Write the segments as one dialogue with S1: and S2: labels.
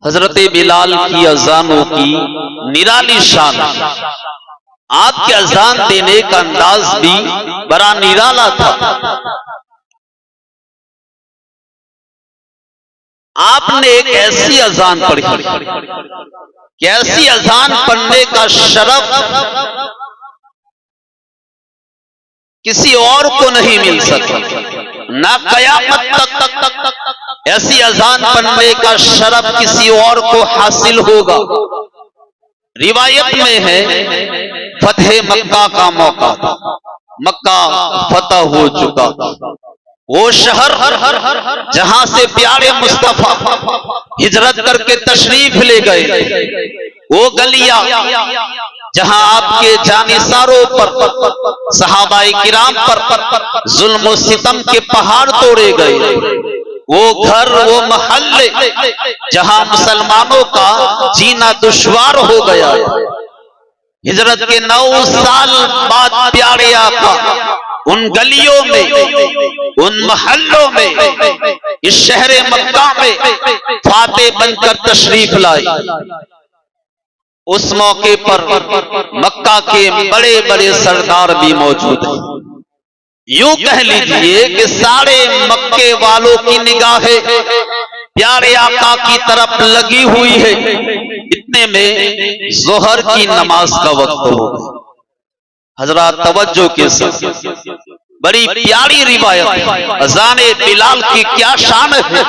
S1: حضرت بلال کی اذانوں کی نرالی شان، آپ کے اذان دینے کا انداز بھی بڑا نرالا تھا۔ آپ نے ایک ایسی اذان پڑھی کہ ایسی اذان پڑھنے کا شرف کسی اور کو نہیں مل سکتا، نہ قیامت تک ایسی اذان پڑھنے کا شرف کسی اور کو حاصل ہوگا۔ روایت میں ہے فتح مکہ کا موقع، مکہ فتح ہو چکا، وہ شہر جہاں سے پیارے مصطفیٰ ہجرت کر کے تشریف لے گئے، وہ گلیاں جہاں آپ کے جانثاروں پر، صحابہ کرام پر ظلم و ستم کے پہاڑ توڑے گئے، وہ گھر، وہ محلے جہاں مسلمانوں کا جینا دشوار ہو گیا۔ ہجرت کے 9 سال بعد پیارے آقا ان گلیوں میں، ان محلوں میں، اس شہر مکہ میں فاتح بن کر تشریف لائے۔ اس موقع پر مکہ کے بڑے بڑے سردار بھی موجود ہیں۔ یوں کہہ لیجئے کہ سارے مکے والوں کی نگاہیں پیارے آقا کی طرف لگی ہوئی ہے۔ اتنے میں ظہر کی نماز کا وقت ہو گیا۔ حضرات توجہ کے ساتھ، بڑی پیاری روایت، اذان بلال کی کیا شان ہے۔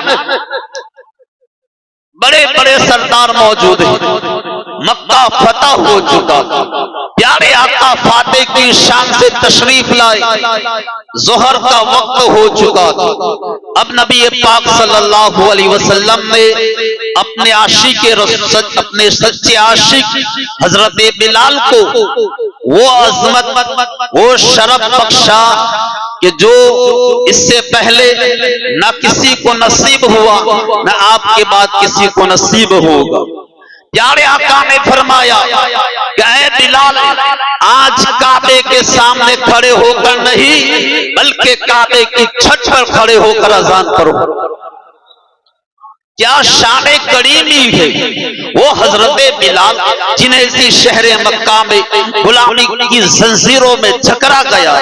S1: بڑے بڑے سردار موجود ہیں، مکہ فتح ہو چکا، پیارے آقا فاتح کی شان سے تشریف لائے، ظہر کا وقت ہو چکا۔ اب نبی پاک صلی اللہ علیہ وسلم نے اپنے عاشق، اپنے سچے عاشق حضرت بلال کو وہ عظمت، وہ شرف بخشا کہ جو اس سے پہلے نہ کسی کو نصیب ہوا، نہ آپ کے بعد کسی کو نصیب ہوگا۔ پیارے آقا نے فرمایا کہ اے بلال، آج کعبے کے سامنے کھڑے ہو کر نہیں بلکہ کعبے کی چھت پر کھڑے ہو کر اذان کرو۔ کیا شان کریمی ہے وہ حضرت بلال، جنہیں اسی شہر مکہ میں غلامی کی زنجیروں میں جکڑا گیا،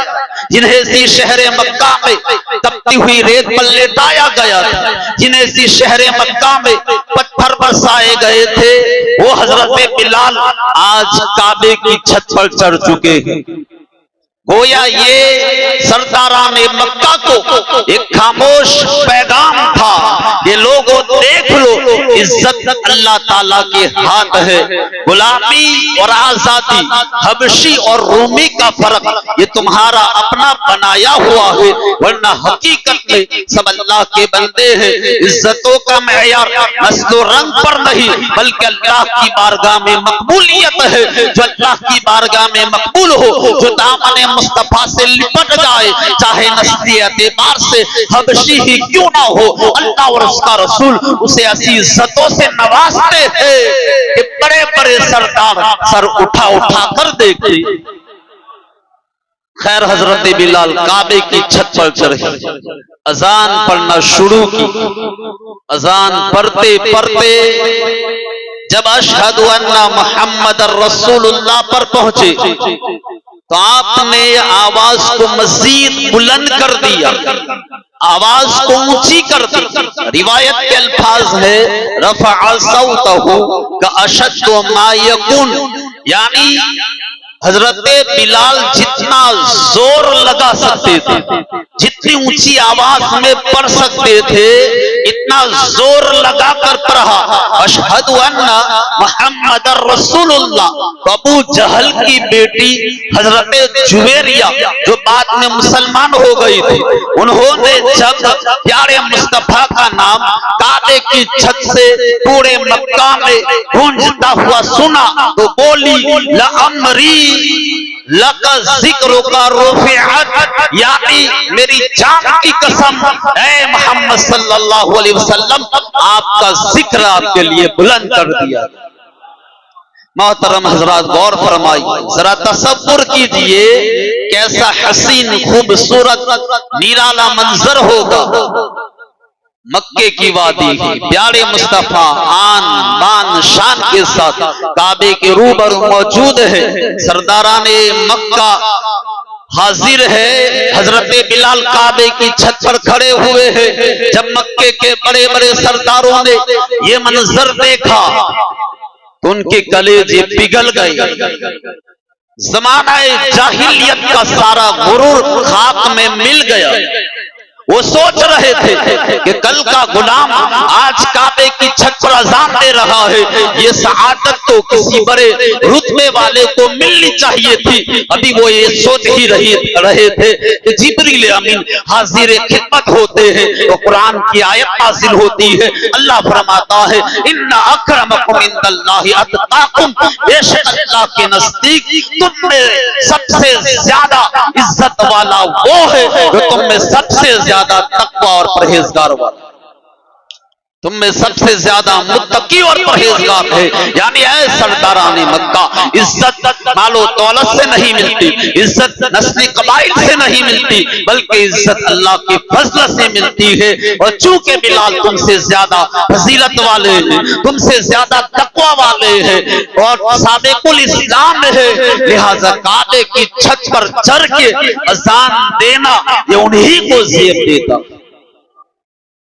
S1: جنہیں اسی شہر مکہ میں تپتی ہوئی ریت پر لٹایا گیا تھا، جنہیں اسی شہر مکہ میں پتھر برسائے گئے تھے، وہ حضرت بلال آج کعبے کی چھت پر چڑھ چکے ہیں۔ گویا یہ سرداران مکہ کو ایک خاموش پیغام تھا کہ لوگوں دیکھ لو، عزت اللہ تعالیٰ کے ہاتھ ہے، غلامی اور آزادی، حبشی اور رومی کا فرق یہ تمہارا اپنا بنایا ہوا ہے، ورنہ حقیقت میں سب اللہ کے بندے ہیں۔ عزتوں کا معیار نسل و رنگ پر نہیں بلکہ اللہ کی بارگاہ میں مقبولیت ہے۔ جو اللہ کی بارگاہ میں مقبول ہو، جو دامن مصطفیٰ سے لپٹ جائے، چاہے نسلی اعتبار سے حبشی ہی کیوں نہ ہو، اللہ اور اس کا رسول اسے ایسی عزتوں سے نوازتے ہیں کہ بڑے بڑے سردار سر اٹھا اٹھا کر دیکھتے۔ خیر، حضرت بلال کعبے کی چھت پر چڑھے، اذان پڑھنا شروع کی۔ اذان پڑھتے پڑھتے جب اشہد ان محمد الرسول اللہ پر پہنچے تو آپ نے آواز کو مزید بلند کر دیا، آواز کو اونچی کر دی۔ روایت کے الفاظ ہے رفع صوتہ کاشد ما یکون، یعنی حضرت بلال جتنا زور لگا سکتے تھے، جتنی اونچی آواز میں پڑھ سکتے تھے، اتنا زور لگا کر پڑھا اشہد ان محمد الرسول اللہ۔ ابو جہل کی بیٹی حضرت جویریہ جو بعد میں مسلمان ہو گئی تھی، انہوں نے جب پیارے مصطفیٰ کا نام کعبے کی چھت سے پورے مکہ میں گونجتا ہوا سنا تو بولی لعمری لَقَ ذِكْرُكَ رُفِعَتْ، یعنی میری جان کی قسم اے محمد صلی اللہ علیہ وسلم، آپ کا ذکر آپ کے لیے بلند کر دیا۔ محترم حضرات غور فرمائی، ذرا تصور کیجئے کیسا حسین خوبصورت نرالا منظر ہوگا۔ مکے کی وادی پیارے مصطفیٰ آن بان شان کے ساتھ کعبے کے روبرو موجود ہے. سرداران مکہ حاضر ہے. حضرت بلال کعبے کی چھت پر کھڑے ہوئے ہیں. جب مکے کے بڑے بڑے سرداروں نے یہ منظر دیکھا تو ان کے کلیجے پگھل گئے. زمانہ جاہلیت کا سارا غرور خاک میں مل گیا. وہ سوچ رہے تھے کہ کل کا غلام آج کعبے کی چھت پر اذان دے رہا ہے. یہ سعادت تو کسی بڑے رتبے والے کو ملنی چاہیے تھی. ابھی وہ یہ سوچ ہی رہے تھے کہ جبریل امین حاضر خدمت ہوتے ہیں تو قرآن کی آیت نازل ہوتی ہے. اللہ فرماتا ہے ان اکرمکم عند اللہ اتقاکم. بے شک اللہ کے نزدیک تم میں سب سے زیادہ عزت والا وہ ہے جو تم میں سب سے زیادہ تقوی اور پرہیزگار والا. تم میں سب سے زیادہ متقی اور پرہیزگار ہے. یعنی اے سرداران مکہ عزت مال و دولت سے نہیں ملتی, عزت نسلی قبائل سے نہیں ملتی, بلکہ عزت اللہ کے فضل سے ملتی ہے. اور چونکہ بلال تم سے زیادہ فضیلت والے ہیں, تم سے زیادہ تقوی والے ہیں اور سابق الاسلام ہے, لہذا کعبے کی چھت پر چڑھ کے اذان دینا یہ انہی کو زیب دیتا.